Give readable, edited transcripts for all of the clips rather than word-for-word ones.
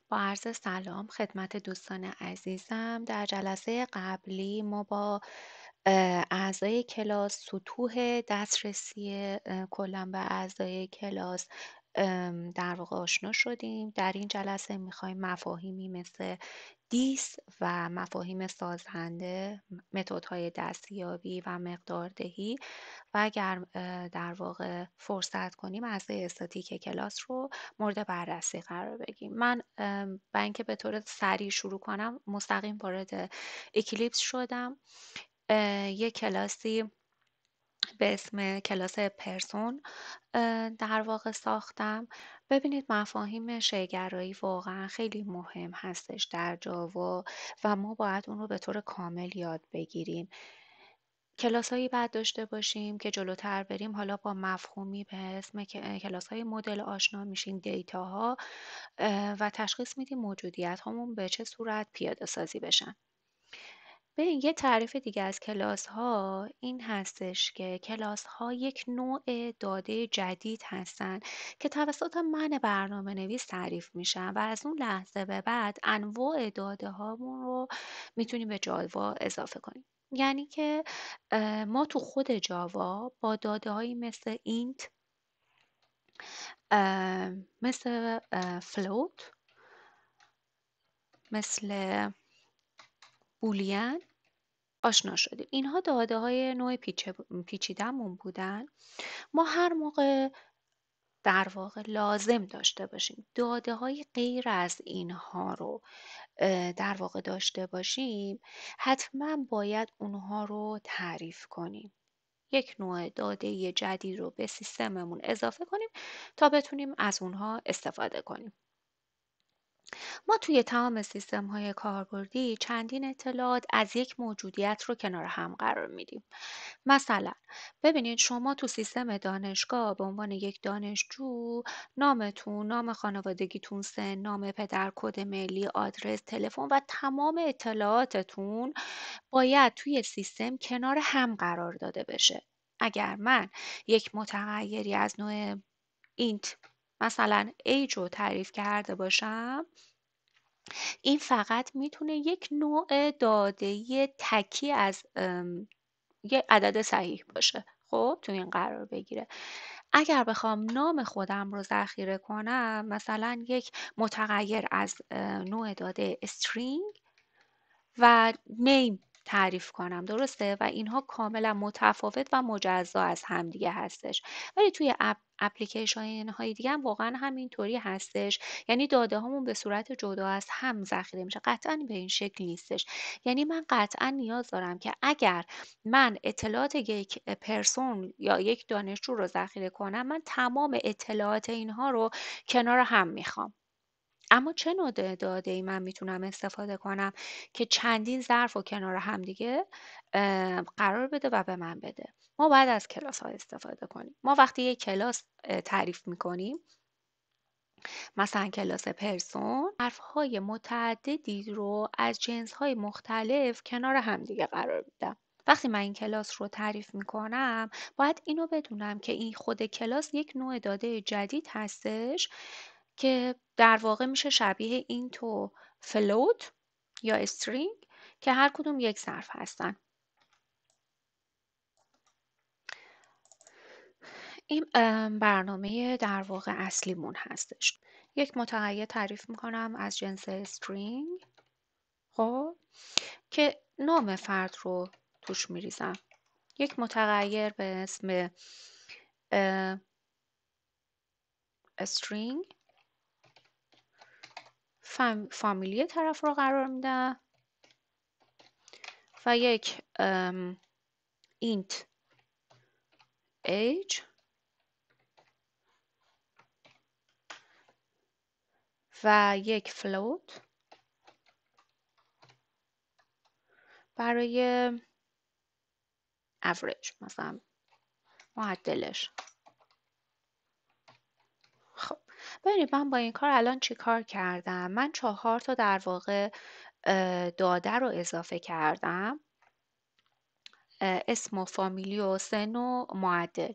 با عرض سلام خدمت دوستان عزیزم. در جلسه قبلی ما با اعضای کلاس سطوح دسترسی کلا به اعضای کلاس در واقع آشنا شدیم. در این جلسه میخوایم مفاهیمی مثل دیس و مفاهیم سازنده، متدهای دستیابی و مقداردهی و اگر در واقع فرصت کنیم اعضای استاتیک کلاس رو مورد بررسی قرار بگیم. من برای اینکه به طور سریع شروع کنم مستقیم وارد اکلیپس شدم. یک کلاسی به اسم کلاس پرسون در واقع ساختم. ببینید مفاهیم شی‌گرایی واقعا خیلی مهم هستش در جاوا و ما باید اون رو به طور کامل یاد بگیریم. کلاس‌هایی بعد داشته باشیم که جلوتر بریم حالا با مفهومی به اسم کلاس‌های مدل آشنا میشیم، دیتاها و تشخیص میدیم موجودیت هامون به چه صورت پیاده سازی بشن. ببین یه تعریف دیگه از کلاس‌ها این هستش که کلاس‌ها یک نوع داده جدید هستن که توسط من برنامه‌نویس تعریف میشن و از اون لحظه به بعد انواع داده هامون رو میتونیم به جاوا اضافه کنیم. یعنی که ما تو خود جاوا با داده هایی مثل اینت، مثل فلوت، مثل بولیان آشنا شدیم. اینها داده های نوع پیچیده‌مون بودن. ما هر موقع در واقع لازم داشته باشیم داده های غیر از اینها رو در واقع داشته باشیم، حتما باید اونها رو تعریف کنیم. یک نوع داده جدید رو به سیستممون اضافه کنیم تا بتونیم از اونها استفاده کنیم. ما توی تمام سیستم‌های کاربردی چندین اطلاعات از یک موجودیت رو کنار هم قرار میدیم. مثلا ببینید شما تو سیستم دانشگاه به عنوان یک دانشجو نامتون، نام خانوادگیتون، سن، نام پدر، کد ملی، آدرس، تلفن و تمام اطلاعاتتون باید توی سیستم کنار هم قرار داده بشه. اگر من یک متغیری از نوع اینت مثلا ایج رو تعریف کرده باشم، این فقط میتونه یک نوع داده تکی از یه عدد صحیح باشه. خب تو این قرار بگیره. اگر بخوام نام خودم رو ذخیره کنم، مثلا یک متغیر از نوع داده string و name تعریف کنم، درسته؟ و اینها کاملا متفاوت و مجزا از همدیگه هستش. ولی توی اپلیکیشن های دیگه هم واقعا همینطوری هستش. یعنی داده هامون به صورت جدا از هم ذخیره میشه. قطعا به این شکل نیستش. یعنی من قطعا نیاز دارم که اگر من اطلاعات یک پرسون یا یک دانشجو رو ذخیره کنم، من تمام اطلاعات اینها رو کنار هم میخوام. اما چه نوع داده‌ای من میتونم استفاده کنم که چندین ظرف رو کنار همدیگه قرار بده و به من بده؟ ما باید از کلاس ها استفاده کنیم. ما وقتی یک کلاس تعریف میکنیم، مثلا کلاس پرسون، حرف‌های متعددی رو از جنس‌های مختلف کنار همدیگه قرار میدم. وقتی من این کلاس رو تعریف میکنم باید اینو بدونم که این خود کلاس یک نوع داده جدید هستش که در واقع میشه شبیه اینت و فلوت یا استرینگ که هر کدوم یک ظرف هستن. این برنامه در واقع اصلیمون هستش. یک متغیر تعریف میکنم از جنس استرینگ، خب، که نام فرد رو توش میریزم. یک متغیر به اسم استرینگ، فامیلی طرف رو قرار میدم و یک اینت ایج و یک فلوت برای average، مثلا معدلش. خب ببینید من با این کار الان چی کار کردم. من 4 تا در واقع داده رو اضافه کردم، اسم و فامیلی و سن و معدل.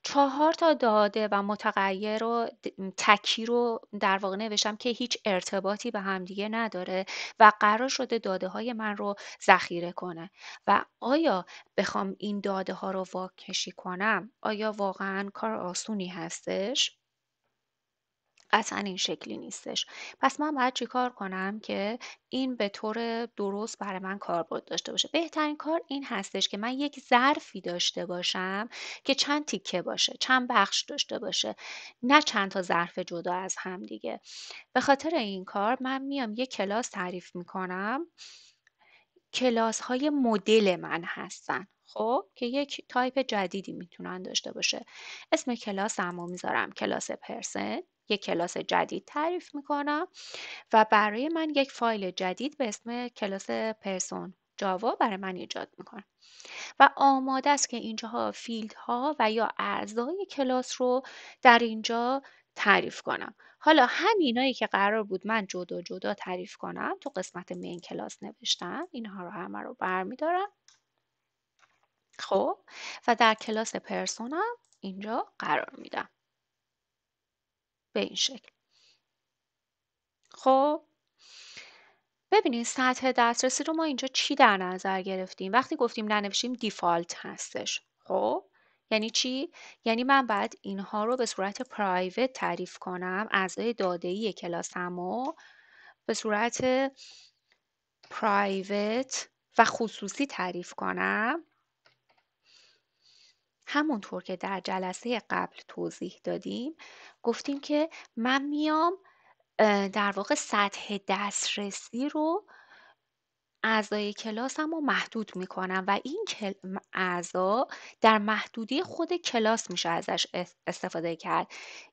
4 تا داده و متغیر رو تکی رو در واقع نوشتم که هیچ ارتباطی به همدیگه نداره و قرار شده داده های من رو ذخیره کنه و آیا بخوام این داده ها رو واکشی کنم آیا واقعا کار آسونی هستش؟ قطعا این شکلی نیستش. پس من باید چیکار کنم که این به طور درست برای من کاربرد داشته باشه؟ بهترین کار این هستش که من یک ظرفی داشته باشم که چند تیکه باشه، چند بخش داشته باشه، نه چند تا ظرف جدا از هم دیگه. به خاطر این کار من میام یک کلاس تعریف میکنم. کلاس های مدل من هستن، خب که یک تایپ جدیدی میتونن داشته باشه. اسم کلاسم رو میذارم کلاس پرسن. یک کلاس جدید تعریف میکنم و برای من یک فایل جدید به اسم کلاس پرسون جاوا برای من ایجاد میکنم و آماده است که اینجاها فیلدها و یا اعضای کلاس رو در اینجا تعریف کنم. حالا همینایی که قرار بود من جدا جدا تعریف کنم تو قسمت مین کلاس نوشتم، اینها رو همه رو برمیدارم. خب و در کلاس پرسونم اینجا قرار میدم به این شکل. خب ببینید سطح دسترسی رو ما اینجا چی در نظر گرفتیم؟ وقتی گفتیم ننوشیم دیفالت هستش. خب یعنی چی؟ یعنی من باید اینها رو به صورت پرایوت تعریف کنم، اعضای داده‌ای کلاسمو به صورت پرایوت و خصوصی تعریف کنم، همونطور که در جلسه قبل توضیح دادیم. گفتیم که من میام در واقع سطح دسترسی رو اعضای کلاسم رو محدود میکنم و این اعضا در محدوده خود کلاس میشه ازش استفاده کرد.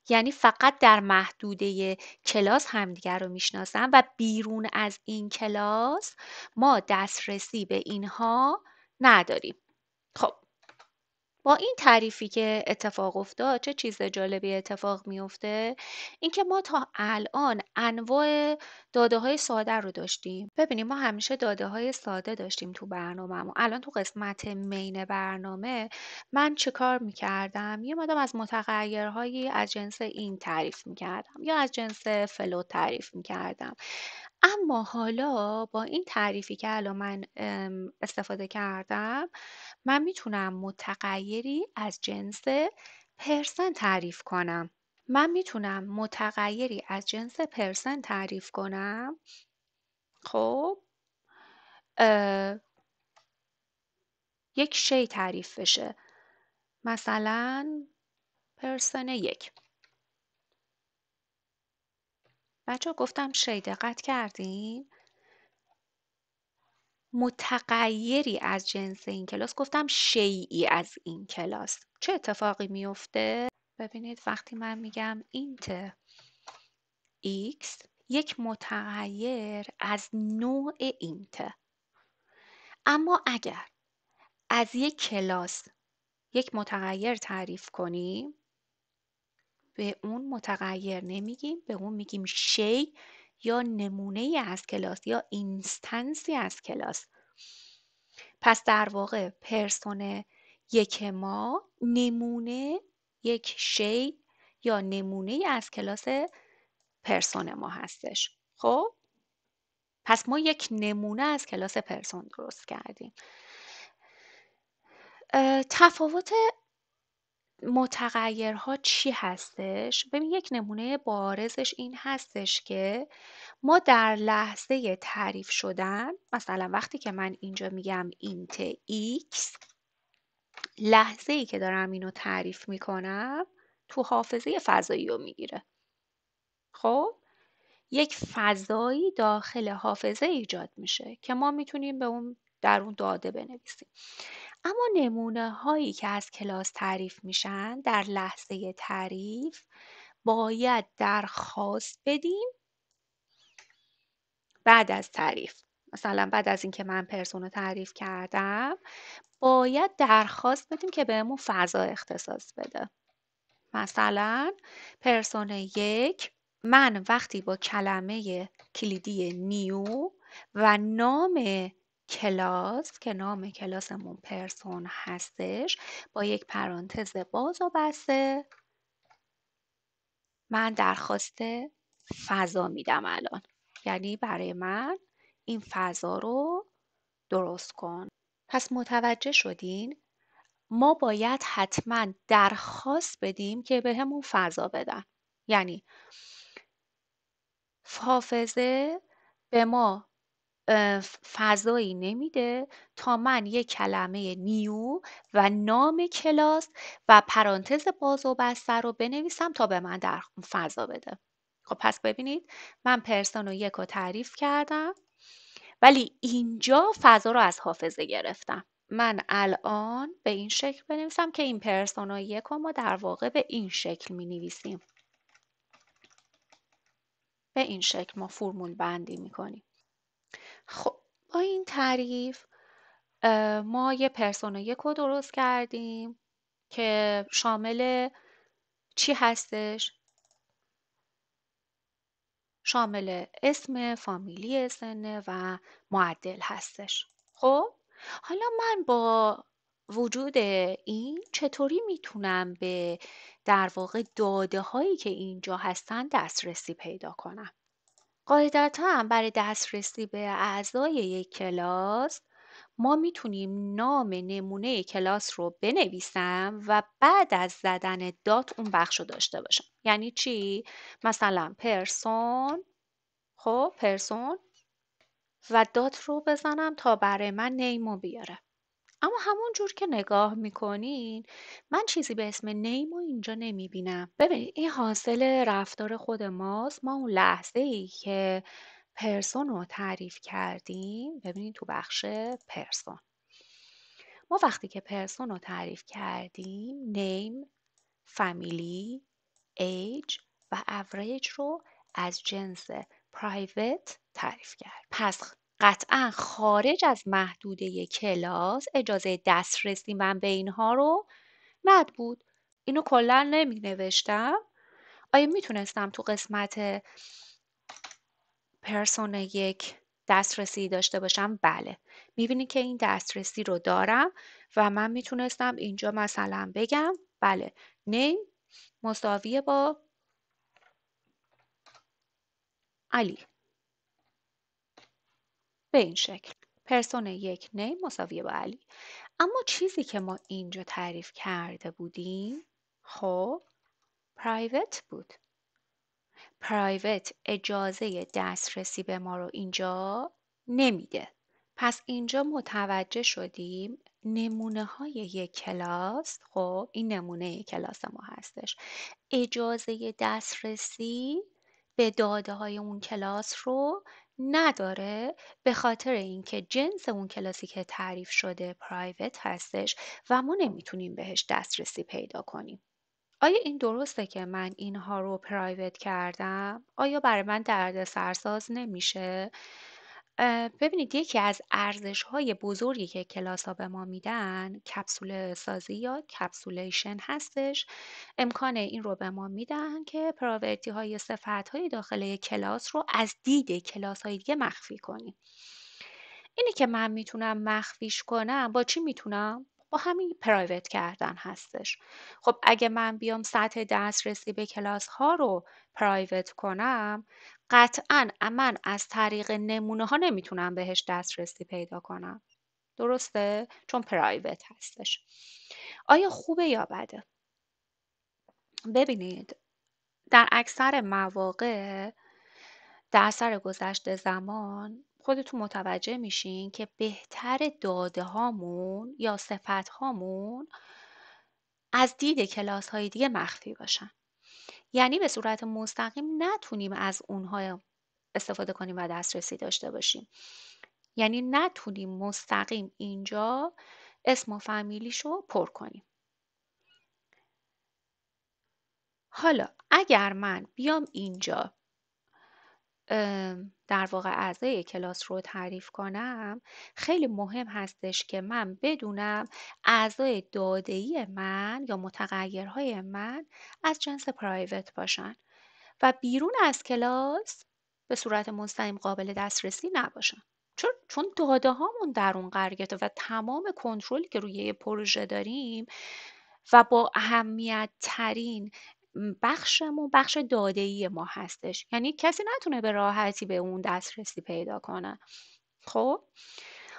یعنی فقط در محدوده کلاس همدیگر رو میشناسن و بیرون از این کلاس ما دسترسی به اینها نداریم. خب با این تعریفی که اتفاق افتاد چه چیز جالبی اتفاق میفته؟ اینکه ما تا الان انواع داده های ساده رو داشتیم. ببینیم ما همیشه داده های ساده داشتیم تو برنامه. الان تو قسمت مین برنامه من چه کار میکردم؟ میومدم از متغیرهایی از جنس این تعریف میکردم یا از جنس فلوت تعریف میکردم. اما حالا با این تعریفی که الان من استفاده کردم من میتونم متغیری از جنس پرسن تعریف کنم. من میتونم متغیری از جنس پرسن تعریف کنم. خب یک شی تعریف بشه، مثلا پرسن 1. بچه گفتم شی، دقت کردین؟ متغیری از جنس این کلاس، گفتم شیئی از این کلاس. چه اتفاقی میفته؟ ببینید وقتی من میگم اینت x یک متغیر از نوع اینت، اما اگر از یک کلاس یک متغیر تعریف کنیم به اون متغیر نمیگیم، به اون میگیم شی یا نمونه از کلاس یا اینستنسی از کلاس. پس در واقع پرسون 1 ما نمونه یک شی یا نمونه از کلاس پرسون ما هستش. خب پس ما یک نمونه از کلاس پرسون درست کردیم. تفاوت متغیرها چی هستش؟ ببین یک نمونه بارزش این هستش که ما در لحظه تعریف شدن، مثلا وقتی که من اینجا میگم اینت x، لحظه ای که دارم اینو تعریف میکنم تو حافظه فضایی رو میگیره. خب یک فضایی داخل حافظه ایجاد میشه که ما میتونیم به اون در اون داده بنویسیم. اما نمونه هایی که از کلاس تعریف میشن در لحظه تعریف باید درخواست بدیم بعد از تعریف. مثلا بعد از اینکه من پرسون رو تعریف کردم باید درخواست بدیم که بهمون فضا اختصاص بده. مثلا پرسون 1 من وقتی با کلمه کلیدی نیو و نام کلاس که نام کلاسمون پرسون هستش با یک پرانتز باز و بسته، من درخواست فضا میدم الان. یعنی برای من این فضا رو درست کن. پس متوجه شدین؟ ما باید حتما درخواست بدیم که بهمون فضا بدن. یعنی حافظه به ما فضایی نمیده تا من یک کلمه نیو و نام کلاس و پرانتز باز و بسته رو بنویسم تا به من در فضا بده. خب پس ببینید من پرسون 1 رو تعریف کردم ولی اینجا فضا رو از حافظه گرفتم. من الان به این شکل بنویسم که این پرسون 1 رو ما در واقع به این شکل می نویسیم. به این شکل ما فرمول بندی می کنیم. خب با این تعریف ما یه پرسون 1 رو درست کردیم که شامل چی هستش؟ شامل اسم، فامیلی، سن و معدل هستش. خب حالا من با وجود این چطوری میتونم به در واقع داده هایی که اینجا هستن دسترسی پیدا کنم؟ قاعدتا برای دسترسی به اعضای یک کلاس ما میتونیم نام نمونه کلاس رو بنویسم و بعد از زدن دات اون بخش رو داشته باشم. یعنی چی؟ مثلا پرسون، خب پرسون و دات رو بزنم تا برای من نیمو بیاره. اما همون جور که نگاه میکنین من چیزی به اسم نیمو اینجا نمیبینم. ببینید این حاصل رفتار خود ماست. ما اون لحظه ای که پرسون رو تعریف کردیم، ببینید تو بخش پرسون ما وقتی که پرسون رو تعریف کردیم نیم، فامیلی، ایج و اوریج رو از جنس پرایوت تعریف کرد. پس قطعا خارج از محدوده کلاس اجازه دسترسی من به اینها رو بود. اینو کلا نمی نوشتم. آیا میتونستم تو قسمت پرسون 1 دسترسی داشته باشم؟ بله. میبینی که این دسترسی رو دارم و من میتونستم اینجا مثلا بگم بله نیم مساویه با علی. به این شکل پرسون 1 نیم مساویه با علی. اما چیزی که ما اینجا تعریف کرده بودیم خب پرایوت بود. پرایوت اجازه دسترسی به ما رو اینجا نمیده. پس اینجا متوجه شدیم نمونه های یک کلاس، خب این نمونه کلاس ما هستش، اجازه دسترسی به داده های اون کلاس رو نداره به خاطر اینکه جنس اون کلاسی که تعریف شده پرایوت هستش و ما نمیتونیم بهش دسترسی پیدا کنیم. آیا این درسته که من اینها رو پرایوت کردم؟ آیا برای من دردسرساز نمیشه؟ ببینید یکی از ارزش‌های بزرگی که کلاس‌ها به ما میدن کپسول سازی یا کپسولیشن هستش. امکان این رو به ما میدن که پراورتی صفت‌های داخل یک کلاس رو از دید کلاس‌های دیگه مخفی کنیم. اینی که من میتونم مخفیش کنم با چی میتونم؟ با همین پرایوت کردن هستش. خب اگه من بیام سطح دسترسی به کلاس ها رو پرایوت کنم قطعا من از طریق نمونه ها نمیتونم بهش دسترسی پیدا کنم. درسته؟ چون پرایوت هستش. آیا خوبه یا بده؟ ببینید در اکثر مواقع در اثر گذشت زمان خودتون متوجه میشین که بهتر داده هامون یا صفت هامون از دید کلاس های دیگه مخفی باشن. یعنی به صورت مستقیم نتونیم از اونها استفاده کنیم و دسترسی داشته باشیم. یعنی نتونیم مستقیم اینجا اسم و فامیلیشو پر کنیم. حالا اگر من بیام اینجا در واقع اعضای کلاس رو تعریف کنم خیلی مهم هستش که من بدونم اعضای داده‌ای من یا متغیرهای من از جنس پرایوت باشن و بیرون از کلاس به صورت مستقیم قابل دسترسی نباشن. چون داده هامون در اون قرار گرفته و تمام کنترلی که روی یه پروژه داریم و با اهمیت ترین بخشمون بخش داده‌ای ما هستش، یعنی کسی نتونه به راحتی به اون دسترسی پیدا کنه. خب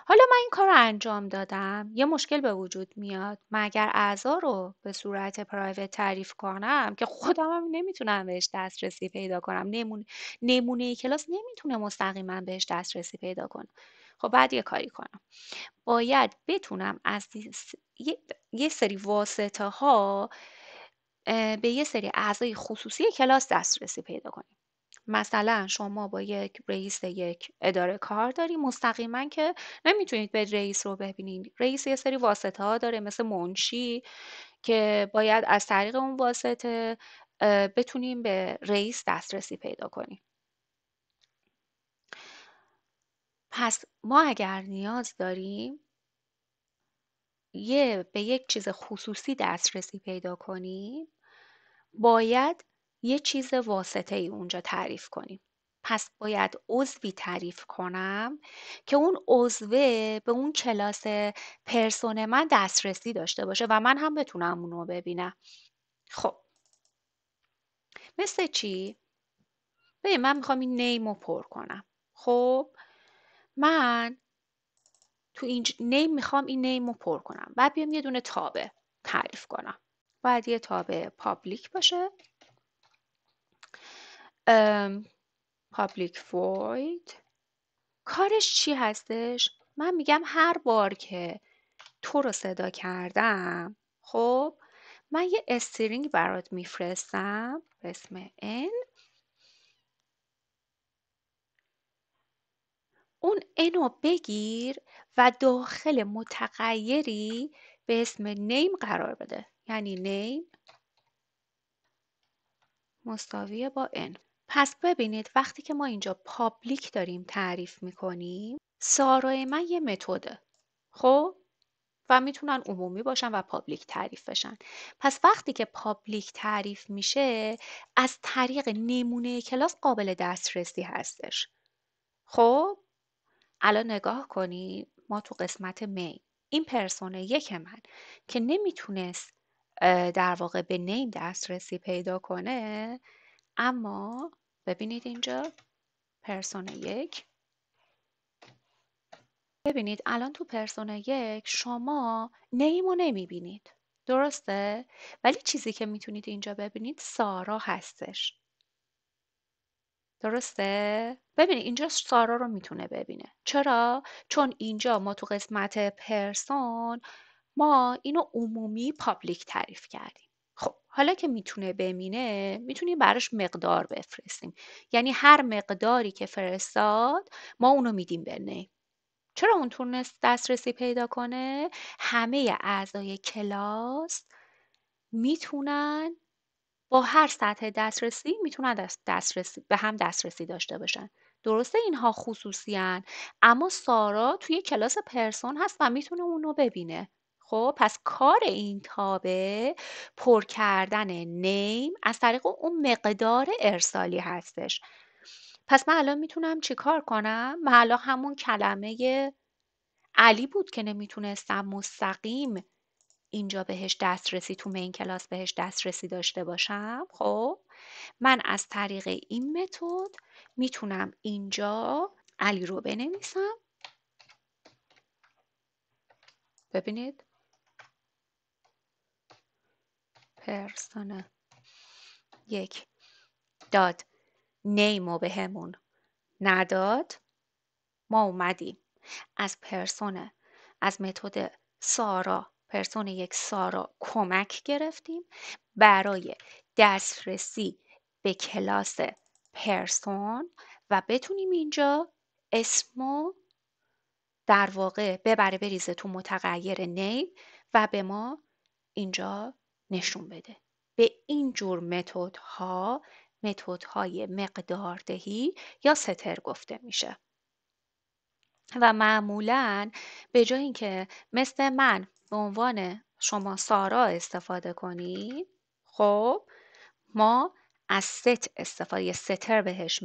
حالا من این کار رو انجام دادم، یه مشکل به وجود میاد. من اگر اعضا رو به صورت پرایوت تعریف کنم که خودم هم نمیتونم بهش دسترسی پیدا کنم، نمونه کلاس نمیتونه مستقیما بهش دسترسی پیدا کنه. خب بعد یه کاری کنم، باید بتونم از یه سری واسطه ها به یه سری اعضای خصوصی کلاس دسترسی پیدا کنیم. مثلا شما با یک رئیس یک اداره کار داری، مستقیما که نمیتونید به رئیس رو ببینید. رئیس یه سری واسطه ها داره مثل منشی که باید از طریق اون واسطه بتونیم به رئیس دسترسی پیدا کنیم. پس ما اگر نیاز داریم به یک چیز خصوصی دسترسی پیدا کنیم، باید یه چیز واسطه ای اونجا تعریف کنیم. پس باید عضوی تعریف کنم که اون عضوه به اون کلاس پرسون من دسترسی داشته باشه و من هم بتونم اونو ببینم. خب مثل چی؟ ببین من میخوام این نیم رو پر کنم. خب من تو این نیم میخوام این نیم رو پر کنم، بعد بیام یه دونه تابه تعریف کنم. باید یه تابه پابلیک باشه، پابلیک void. کارش چی هستش؟ من میگم هر بار که تو رو صدا کردم، خب من یه استرینگ برات میفرستم به اسم n. اون n رو بگیر و داخل متغیری به اسم name قرار بده، یعنی name مساویه با n. پس ببینید وقتی که ما اینجا پابلیک داریم تعریف میکنیم، سارای من یه متده، خب و میتونن عمومی باشن و پابلیک تعریف بشن. پس وقتی که پابلیک تعریف میشه از طریق نمونه کلاس قابل دسترسی هستش. خب الان نگاه کنید، ما تو قسمت مین این پرسون یک من که نمیتونست در واقع به نیم دسترسی پیدا کنه، اما ببینید اینجا پرسون یک، ببینید الان تو پرسونا یک شما نیم رو نمیبینید، درسته؟ ولی چیزی که میتونید اینجا ببینید سارا هستش، درسته؟ ببینید اینجا سارا رو میتونه ببینه. چرا؟ چون اینجا ما تو قسمت پرسون ما اینو عمومی پابلیک تعریف کردیم. خب حالا که میتونه ببینه، میتونیم براش مقدار بفرستیم، یعنی هر مقداری که فرستاد ما اونو میدیم به نیم. چرا اون تونست دسترسی پیدا کنه؟ همه اعضای کلاس میتونن با هر سطح دسترسی میتونن دسترسی به هم دسترسی داشته باشن. درسته اینها خصوصی هن، اما سارا توی کلاس پرسون هست و میتونه اونو ببینه. خب پس کار این تابه پر کردن نیم از طریق اون مقدار ارسالی هستش. پس من الان میتونم چیکار کنم؟ من الان همون کلمه علی بود که نمیتونستم مستقیم اینجا بهش دسترسی تو مین کلاس بهش دسترسی داشته باشم. خب من از طریق این متد میتونم اینجا علی رو بنویسم. ببینید پرسون یک داد نیم رو به همون نداد، ما اومدیم از متد سارا پرسون یک سارا کمک گرفتیم برای دسترسی به کلاس پرسون و بتونیم اینجا اسمو در واقع ببره بریزه تو متغیر نیم و به ما اینجا نشون بده. به این جور متدهای مقداردهی یا ستر گفته میشه. و معمولاً به جای اینکه مثل من به عنوان شما سارا استفاده کنید، خب ما از ستر بهش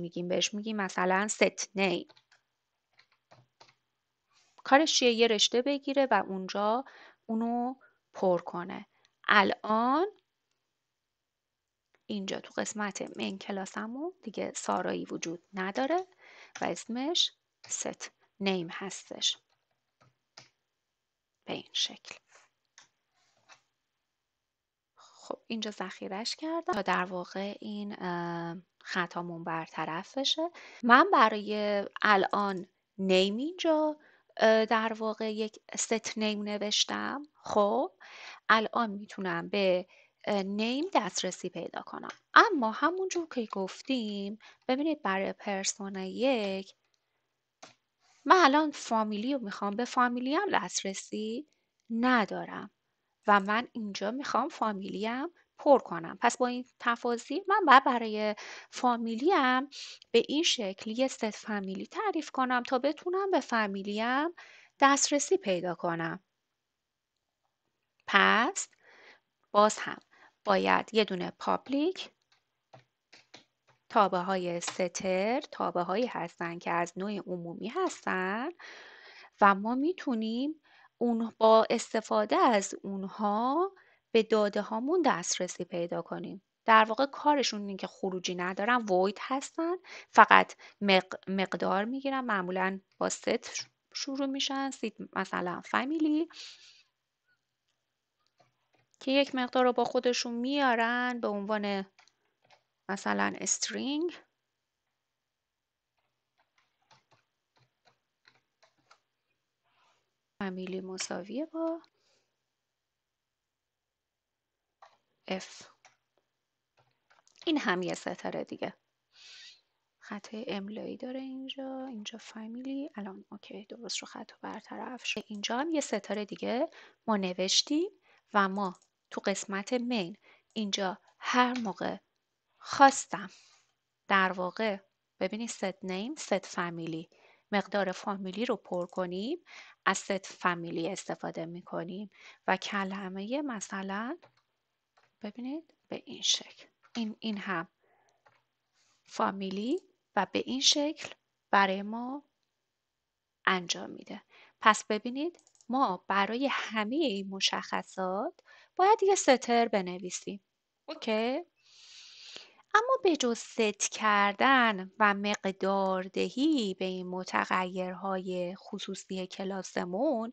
میگیم مثلا ست نیم. کارش چیه؟ یه رشته بگیره و اونجا اونو پر کنه. الان اینجا تو قسمت مین کلاسمون دیگه سارایی وجود نداره و اسمش ست نیم هستش به این شکل. خب اینجا ذخیرش کردم تا در واقع این خطامون برطرف بشه. من برای الان نیم اینجا در واقع یک ست نیم نوشتم. خب الان میتونم به نیم دسترسی پیدا کنم، اما همونجور که گفتیم ببینید برای پرسونا 1 من الان فامیلی رو میخوام، به فامیلی هم دسترسی ندارم و من اینجا میخوام فامیلیم پر کنم. پس با این تفاصیل من باید برای فامیلیم به این شکل یه ست فامیلی تعریف کنم تا بتونم به فامیلیم دسترسی پیدا کنم. پس باز هم باید یه دونه پابلیک تابع های ستر تابع هایی هستن که از نوع عمومی هستن و ما میتونیم با استفاده از اونها به داده هامون دسترسی پیدا کنیم. در واقع کارشون اینه که خروجی ندارن، void هستن، فقط مقدار میگیرن، معمولا با ست شروع میشن، مثلا فامیلی که یک مقدار رو با خودشون میارن به عنوان مثلا string فامیلی مساویه با f. این هم یه ستاره دیگه. خطای املایی داره اینجا فامیلی. الان اوکی درست رو خط برطرف شد. اینجا هم یه ستاره دیگه ما نوشتیم و ما تو قسمت مین اینجا هر موقع خواستم در واقع ببینید ست نیم ست فامیلی مقدار فامیلی رو پر کنیم از ست فامیلی استفاده میکنیم و کلمه مثلا ببینید به این شکل این هم فامیلی و به این شکل برای ما انجام میده. پس ببینید ما برای همه این مشخصات باید یه ستر بنویسیم. اوکی؟ اما به جز ست کردن و مقداردهی به این متغیرهای خصوصی کلاسمون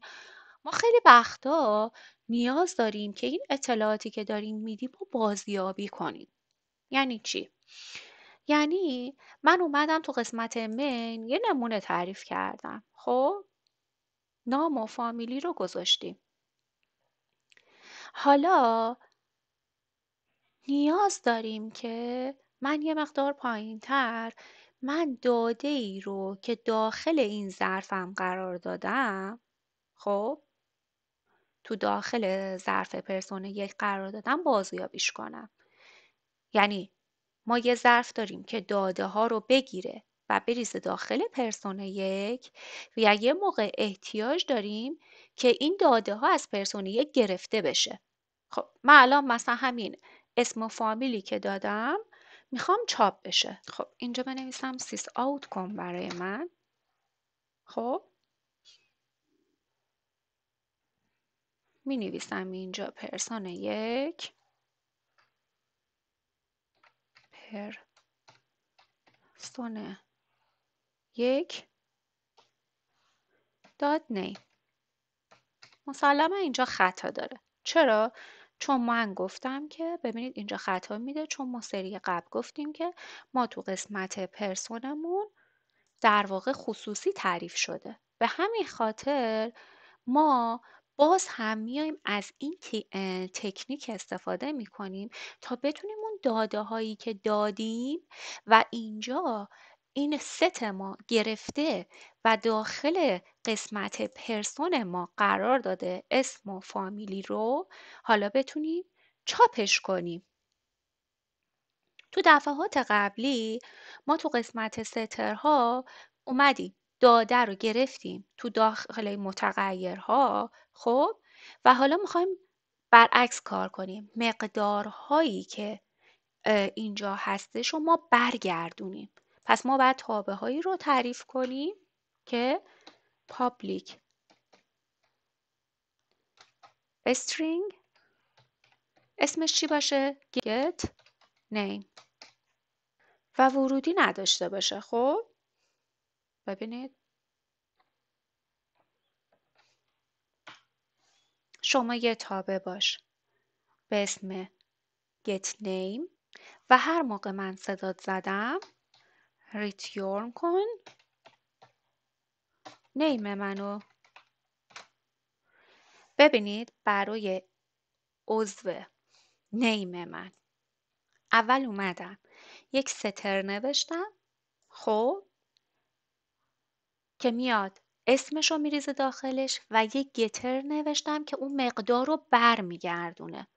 ما خیلی وقتا نیاز داریم که این اطلاعاتی که داریم میدیم رو بازیابی کنیم. یعنی چی؟ یعنی من اومدم تو قسمت مین یه نمونه تعریف کردم. خب نام و فامیلی رو گذاشتیم. حالا نیاز داریم که من یه مقدار پایین‌تر من داده ای رو که داخل این ظرفم قرار دادم، خب تو داخل ظرف پرسون 1 قرار دادم بازیابیش کنم. یعنی ما یه ظرف داریم که داده ها رو بگیره و بریزه داخل پرسون 1 و یه موقع احتیاج داریم که این داده ها از پرسون 1 گرفته بشه. خب من الان مثلا همین اسم و فامیلی که دادم میخوام چاپ بشه. خب اینجا بنویسم سیس آوت کن برای من. خب می نویسم اینجا پرسون 1 پرسون 1 داد نیم. مسلما اینجا خطا داره. چرا؟ چون من گفتم که ببینید اینجا خطا میده چون ما سری قبل گفتیم که ما تو قسمت پرسونمون در واقع خصوصی تعریف شده. به همین خاطر ما باز هم میایم از این تکنیک استفاده میکنیم تا بتونیم اون داده هایی که دادیم و اینجا این ست ما گرفته و داخل قسمت پرسون ما قرار داده اسم و فامیلی رو حالا بتونیم چاپش کنیم. تو دفعات قبلی ما تو قسمت سترها اومدیم داده رو گرفتیم تو داخل متغیرها. خب و حالا میخوایم برعکس کار کنیم، مقدارهایی که اینجا هستش رو ما برگردونیم. پس ما باید تابع هایی رو تعریف کنیم که پابلیک string اسمش چی باشه؟ get name و ورودی نداشته باشه. خب ببینید شما یه تابع باش به اسم get name و هر موقع من صدات زدم ریتیورن کن نیم منو. ببینید برای عضو نیم من اول اومدم یک ستر نوشتم، خب که میاد اسمشو میریزه داخلش و یک گتر نوشتم که اون مقدار رو بر میگردونه.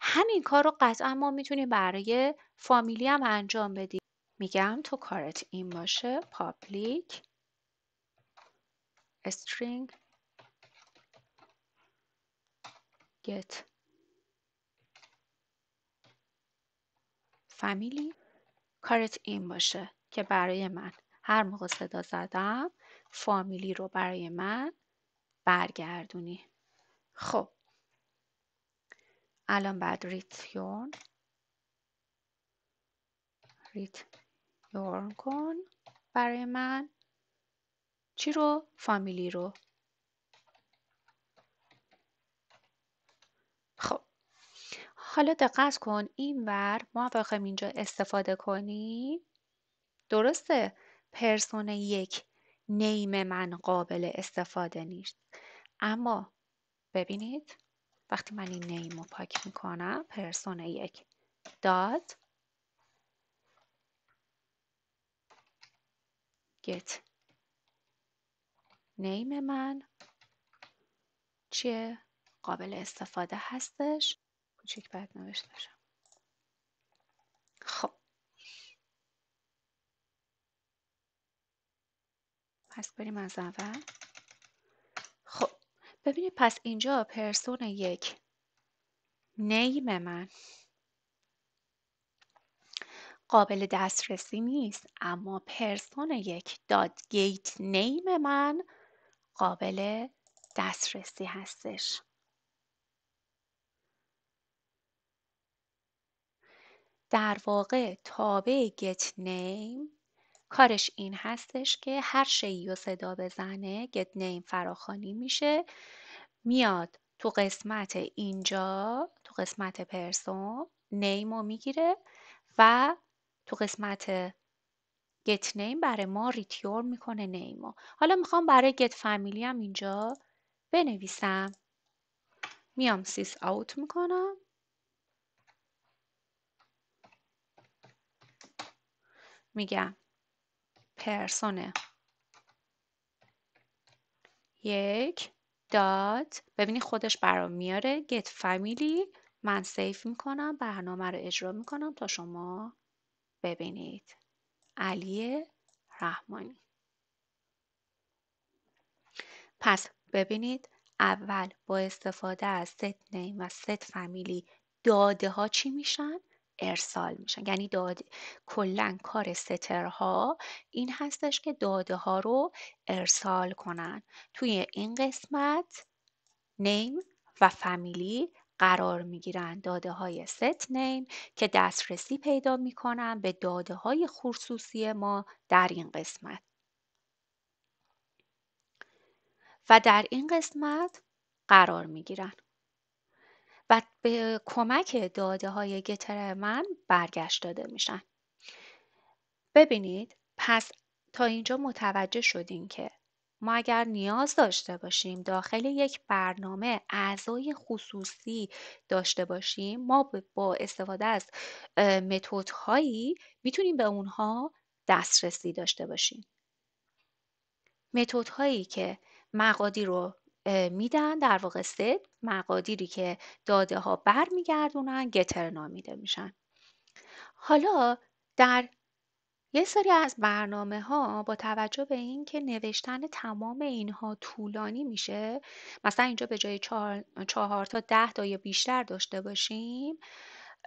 همین کار رو قطعا ما میتونیم برای فامیلی هم انجام بدیم. میگم تو کارت این باشه public string get family، کارت این باشه که برای من هر موقع صدا زدم فامیلی رو برای من برگردونی. خب الان بعد ریتیورن کن برای من چی رو؟ فامیلی رو. خب حالا دقت کن اینور ما بخوایم اینجا استفاده کنیم، درسته پرسون یک نیم من قابل استفاده نیست، اما ببینید وقتی من این نیم رو پاک میکنم پرسون یک دات get نیم من چیه؟ قابل استفاده هستش. کوچیک باید نوشته باشم. خب پس بریم از اول. خب ببینید پس اینجا پرسون یک نیم من قابل دسترسی نیست، اما پرسون یک دات گیت نیم من قابل دسترسی هستش. در واقع تابع get name کارش این هستش که هر شیء رو صدا بزنه get name فراخوانی میشه، میاد تو قسمت اینجا تو قسمت پرسون name رو میگیره و تو قسمت get name برای ما ریتیورن میکنه name رو. حالا میخوام برای get family هم اینجا بنویسم، میام سیس اوت میکنم، میگم پرسون یک دات، ببینید خودش برام میاره get family. من سیف میکنم برنامه رو اجرا میکنم تا شما ببینید. علی رحمانی. پس ببینید اول با استفاده از set name و set family داده ها چی میشن؟ ارسال میشن. یعنی کلا کار سترها این هستش که داده ها رو ارسال کنن. توی این قسمت name و family قرار میگیرن داده های set name که دسترسی پیدا میکنن به داده های خصوصی ما در این قسمت و در این قسمت قرار میگیرن و به کمک داده های گتر من برگشت داده میشن. ببینید پس تا اینجا متوجه شدین که ما اگر نیاز داشته باشیم داخل یک برنامه اعضای خصوصی داشته باشیم، ما با استفاده از متدهایی میتونیم به اونها دسترسی داشته باشیم. متدهایی که مقادیر رو میدن، در واقع مقادیری که داده ها برمیگردونن گتر نامیده میشن. حالا در یه سری از برنامه ها با توجه به این که نوشتن تمام اینها طولانی میشه، مثلا اینجا به جای 4 تا 10 تا یا بیشتر داشته باشیم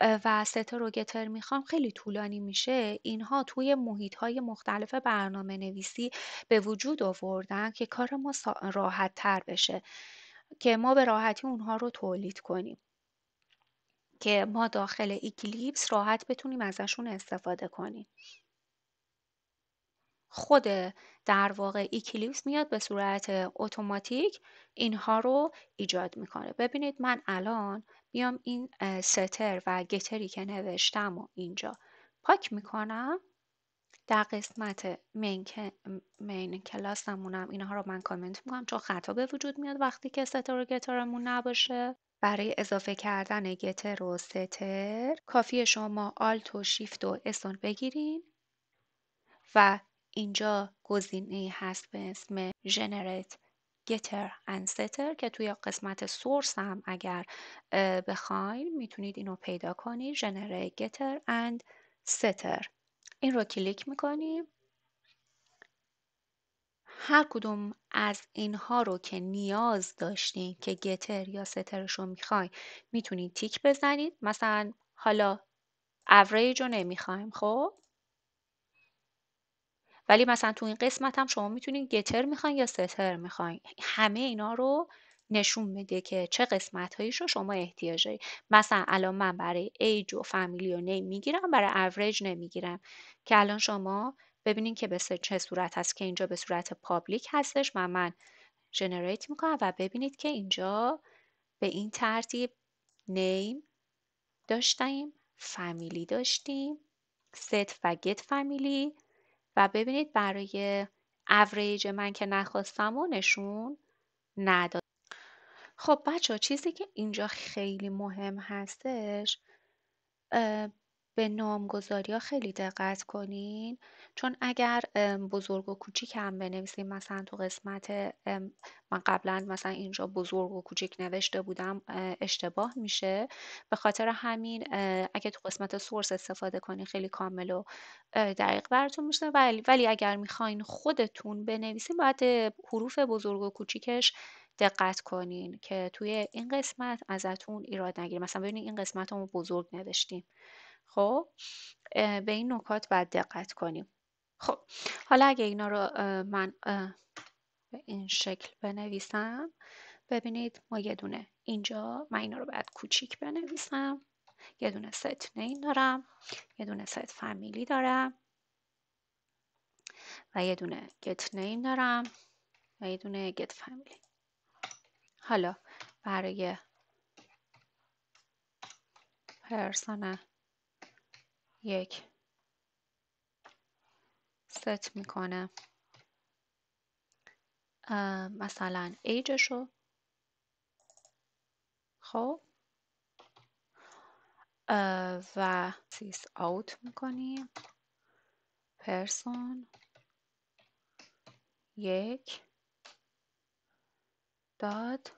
و ستر و گتر میخوام خیلی طولانی میشه، اینها توی محیط های مختلف برنامه نویسی به وجود آوردن که کار ما راحت تر بشه. که ما به راحتی اونها رو تولید کنیم، که ما داخل اکلیپس راحت بتونیم ازشون استفاده کنیم. خود در واقع اکلیپس میاد به صورت اتوماتیک اینها رو ایجاد میکنه. ببینید من الان بیام این ستر و گتری که نوشتم و اینجا پاک میکنم. در قسمت مین کلاسمونم اینها رو من کامنت میکنم، چون خطا به وجود میاد وقتی که ستر و گترمون نباشه. برای اضافه کردن گتر و ستر کافیه شما آلت و شیفت و اسون بگیرین و اینجا گزینه هست به اسم Generate Getter and Setter که توی قسمت سورس هم اگر بخواین میتونید اینو پیدا کنید. Generate Getter and Setter، این رو کلیک میکنیم. هر کدوم از اینها رو که نیاز داشتین که گتر یا سترش رو میخواین میتونید تیک بزنید. مثلا حالا اوریج رو نمیخوایم، خب ولی مثلا تو این قسمت هم شما میتونید گتر میخواین یا ستر میخواین. همه اینا رو نشون میده که چه قسمت هاییش رو شما احتیاج دارید. مثلا الان من برای ایج و فامیلی و نیم میگیرم، برای اوریج نمیگیرم، که الان شما ببینین که به چه صورت هست، که اینجا به صورت پابلیک هستش. من جنریت میکنم و ببینید که اینجا به این ترتیب نیم داشتیم، فامیلی داشتیم، ست و گت فامیلی، و ببینید برای اوریج من که نخواستم و نشون نداد. خب بچه چیزی که اینجا خیلی مهم هستش، به نامگذاری خیلی دقت کنین، چون اگر بزرگ و کوچیک هم بنویسیم، مثلا تو قسمت من قبلا مثلا اینجا بزرگ و کوچیک نوشته بودم اشتباه میشه. به خاطر همین اگه تو قسمت سورس استفاده کنین خیلی کامل و دقیق براتون میشه. ولی اگر میخواین خودتون بنویسین باید حروف بزرگ و کوچیکش دقت کنین که توی این قسمت ازتون ایراد نگیره. مثلا ببینید این قسمت رو بزرگ نوشتیم. خب به این نکات باید دقت کنیم. خب حالا اگه اینا رو من به این شکل بنویسم، ببینید ما یه دونه اینجا، من اینا رو باید کوچیک بنویسم، یه دونه ست نیم دارم، یه دونه ست فامیلی دارم و یه دونه گت نیم دارم و یه دونه گت فامیلی. حالا برای پرسون یک ست میکنه مثلا ایجشو، خب و سیس آوت میکنیم پرسون یک داد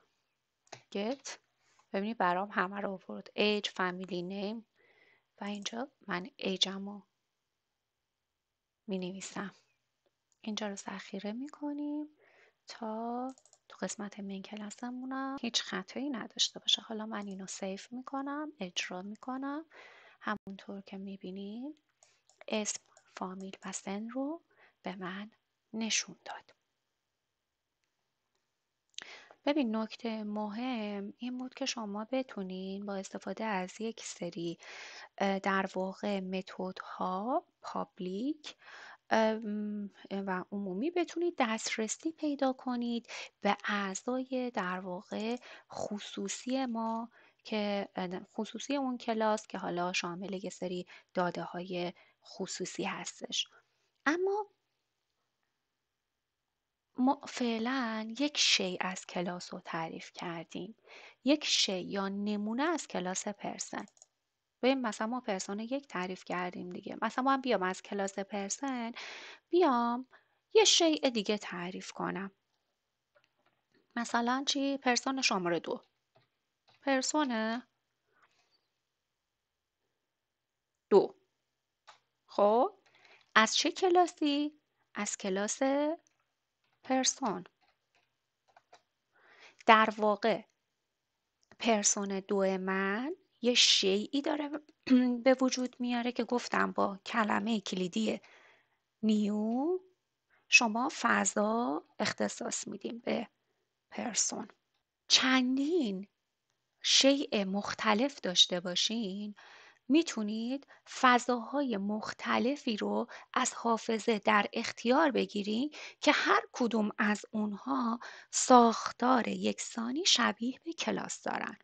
گت. ببینید برام همه رو آورد، ایج، فامیلی نیم، و اینجا من ایجم رو می نویسم. اینجا رو ذخیره می کنیم تا تو قسمت مین کلاسمونم هیچ خطایی نداشته باشه. حالا من اینو سیف می کنم، اجرا می کنم. همونطور که می بینید اسم، فامیل و سن رو به من نشون داد. ببین نکته مهم این بود که شما بتونین با استفاده از یک سری در واقع متدها پابلیک و عمومی بتونید دسترسی پیدا کنید به اعضای در واقع خصوصی ما، که خصوصی اون کلاس که حالا شامل یه سری داده های خصوصی هستش. اما ما فعلا یک شی از کلاس رو تعریف کردیم، یک شی یا نمونه از کلاس پرسن. ببین مثلا ما پرسون یک تعریف کردیم دیگه، مثلا من بیام از کلاس پرسن بیام یه شیء دیگه تعریف کنم. مثلا چی؟ پرسون شماره 2، پرسون 2. خب از چه کلاسی؟ از کلاس پرسون. در واقع پرسون 2 من یه شیئی داره به وجود میاره که گفتم با کلمه کلیدی نیو شما فضا اختصاص میدیم به پرسون. چندین شیء مختلف داشته باشین، میتونید فضاهای مختلفی رو از حافظه در اختیار بگیرین که هر کدوم از اونها ساختار یکسانی شبیه به کلاس دارن.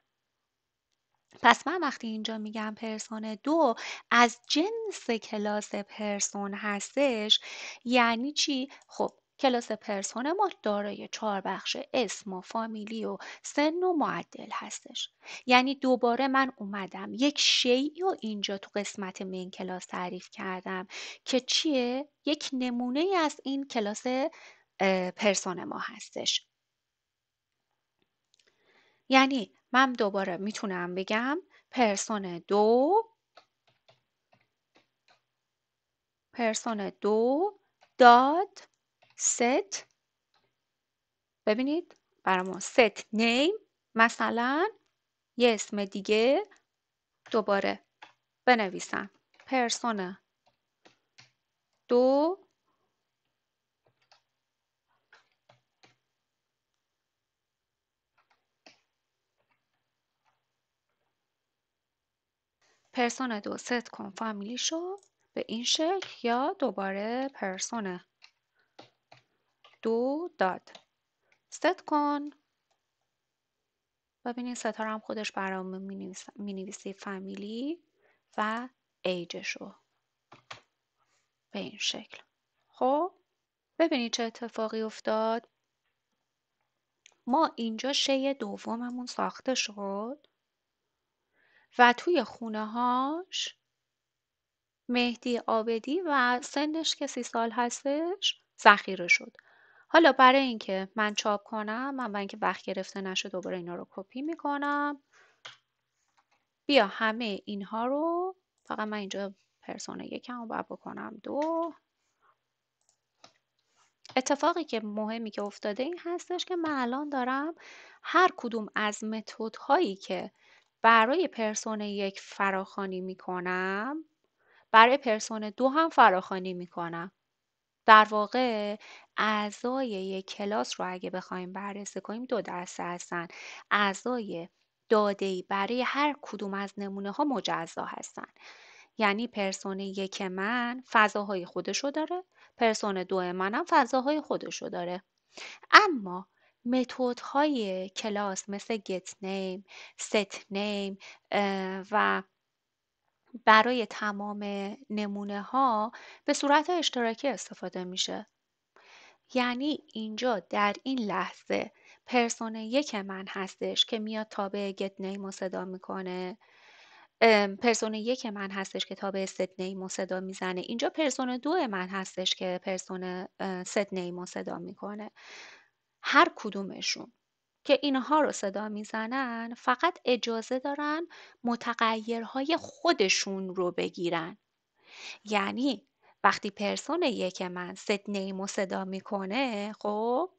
پس من وقتی اینجا میگم پرسون 2 از جنس کلاس پرسون هستش، یعنی چی؟ خب کلاس پرسون ما دارای 4 بخش اسم و فامیلی و سن و معدل هستش. یعنی دوباره من اومدم یک شیئی رو اینجا تو قسمت مین کلاس تعریف کردم که چیه؟ یک نمونه از این کلاس پرسون ما هستش. یعنی من دوباره میتونم بگم پرسون 2 داد ست، ببینید برامون ست نیم، مثلا یه اسم دیگه دوباره بنویسم پرسون 2 ست کن فامیلیشو به این شکل، یا دوباره پرسون 2 داد ست کن. ببینید ستاره هم خودش برامون مینویسی فامیلی و ایجشو به این شکل. خب ببینید چه اتفاقی افتاد. ما اینجا شی دوممون ساخته شد و توی خونه هاش مهدی عابدی و سنش که 30 سال هستش ذخیره شد. حالا برای اینکه من چاپ کنم، من برای اینکه وقت گرفته نشه دوباره اینا رو کپی میکنم. بیا همه اینها رو، فقط من اینجا پرسون 1 رو باید بکنم 2. اتفاقی که مهمی که افتاده این هستش که من الان دارم هر کدوم از متدهایی که برای پرسون 1 فراخوانی میکنم برای پرسون 2 هم فراخوانی میکنم. در واقع اعضای یک کلاس رو اگه بخوایم بررسی کنیم 2 دسته هستن. اعضای داده‌ای برای هر کدوم از نمونه ها مجزا هستن. یعنی پرسون 1 من فضاهای خودشو داره، پرسون 2 منم فضاهای خودشو داره. اما متدهای کلاس مثل get name، set name و برای تمام نمونه ها به صورت اشتراکی استفاده میشه. یعنی اینجا در این لحظه پرسون 1 من هستش که میاد تابع get name رو صدا میکنه، پرسون 1 من هستش که تابع set name رو صدا میزنه. اینجا پرسون 2 من هستش که پرسون set name رو صدا میکنه. هر کدومشون که اینها رو صدا میزنن فقط اجازه دارن متغیرهای خودشون رو بگیرن. یعنی وقتی پرسون 1 من set name رو صدا میکنه، خب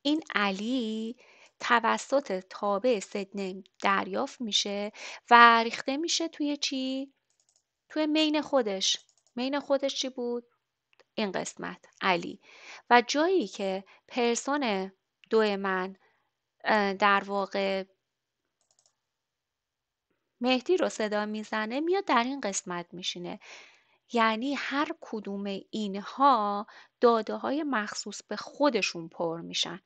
این علی توسط تابع set name دریافت میشه و ریخته میشه توی چی؟ توی مین خودش. مین خودش چی بود؟ این قسمت علی. و جایی که پرسون 2 من در واقع مهدی رو صدا میزنه میاد در این قسمت میشینه. یعنی هر کدوم اینها داده های مخصوص به خودشون پر میشن.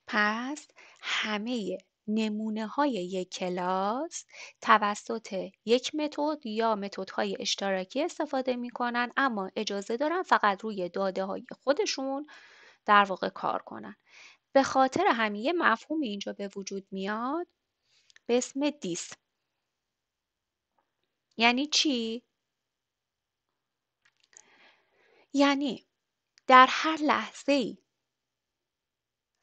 پس همه نمونه های یک کلاس توسط یک متد یا متدهای اشتراکی استفاده میکنن، اما اجازه دارن فقط روی داده های خودشون در واقع کار کنن. به خاطر همین یه مفهومی اینجا به وجود میاد به اسم دیس. یعنی چی؟ یعنی در هر لحظه‌ای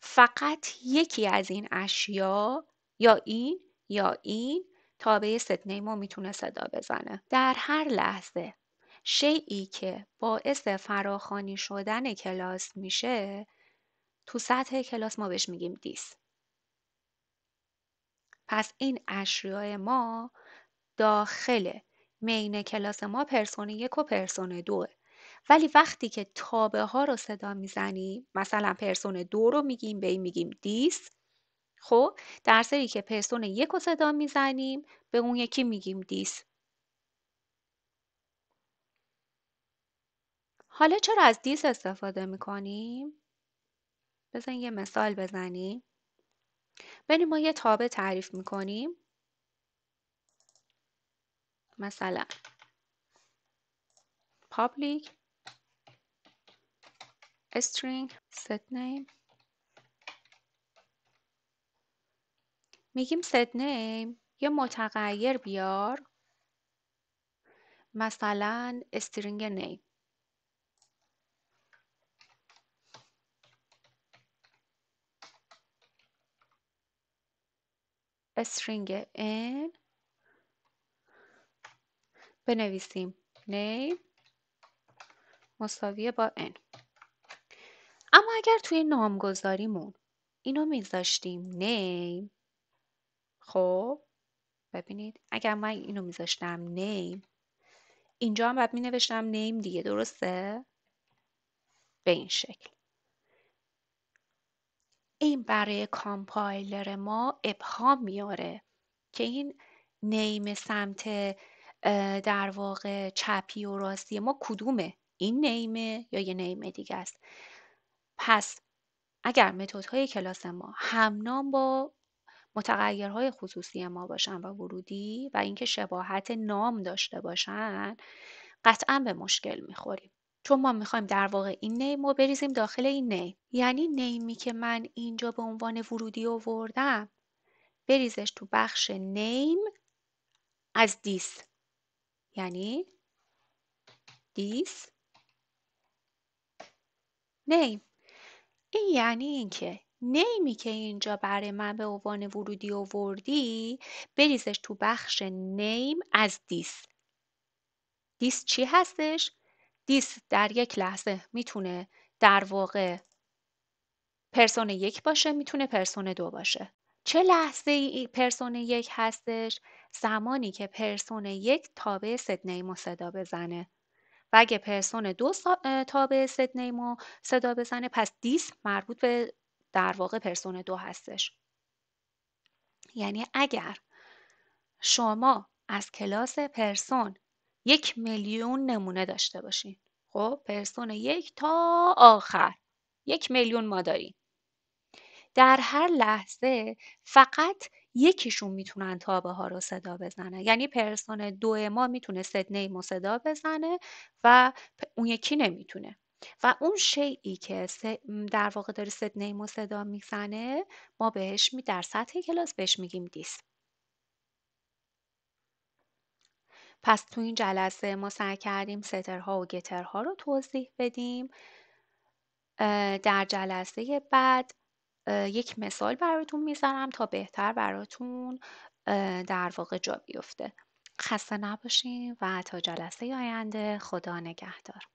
فقط یکی از این اشیا یا این تابع ست نیم رو میتونه صدا بزنه. در هر لحظه شیئی که باعث فراخوانی شدن کلاس میشه تو سطح کلاس ما بهش میگیم دیس. پس این اشیاء ما داخل مین کلاس ما پرسون 1 و پرسون 2. ولی وقتی که تابه ها رو صدا میزنیم، مثلا پرسون 2 رو میگیم، به این میگیم دیس. خب در صورتی که پرسون 1 رو صدا میزنیم، به اون یکی میگیم دیس. حالا چرا از دیس استفاده میکنیم؟ بزن یه مثال بزنیم. ببینیم ما یه تابع تعریف میکنیم، مثلا public string set name. میگیم set name یه متغیر بیار، مثلا string name. string n بنویسیم name مساویه با n. اما اگر توی نامگذاریمون اینو میذاشتیم name، خب ببینید اگر من اینو میذاشتم name، اینجا هم باید مینوشتم name دیگه، درسته؟ به این شکل. این برای کامپایلر ما ابهام میاره که این نیم سمت در واقع چپی و راستی ما کدومه، این نیمه یا یه نیم دیگه است. پس اگر متدهای کلاس ما همنام با متغیرهای خصوصی ما باشن و ورودی و اینکه شباهت نام داشته باشن، قطعا به مشکل میخوریم، چون ما میخوایم در واقع این نیم رو بریزیم داخل این نیم. یعنی نیمی که من اینجا به عنوان ورودی آوردم بریزش تو بخش نیم از دیس، یعنی دیس نیم. این یعنی اینکه نیمی که اینجا برای من به عنوان ورودی آوردی بریزش تو بخش نیم از دیس. دیس چی هستش؟ دیس در یک لحظه میتونه در واقع پرسون 1 باشه، میتونه پرسون 2 باشه. چه لحظه ای پرسون 1 هستش؟ زمانی که پرسون 1 تابع ست نیم رو صدا بزنه. و اگه پرسون 2 تابع ست نیم رو صدا بزنه، پس دیس مربوط به در واقع پرسون 2 هستش. یعنی اگر شما از کلاس پرسون 1,000,000 نمونه داشته باشین، خب پرسون 1 تا آخر 1,000,000 ما داریم، در هر لحظه فقط یکیشون میتونن تابع ها رو صدا بزنه. یعنی پرسون 2 ما میتونه ست نیم رو صدا بزنه و اون یکی نمیتونه. و اون شیئی که در واقع داره ست نیم رو صدا میزنه ما بهش در سطح کلاس بهش میگیم دیس. پس تو این جلسه ما سعی کردیم سترها و گترها رو توضیح بدیم. در جلسه بعد یک مثال براتون میذارم تا بهتر براتون در واقع جا بیفته. خسته نباشین و تا جلسه آینده خدا نگهدار.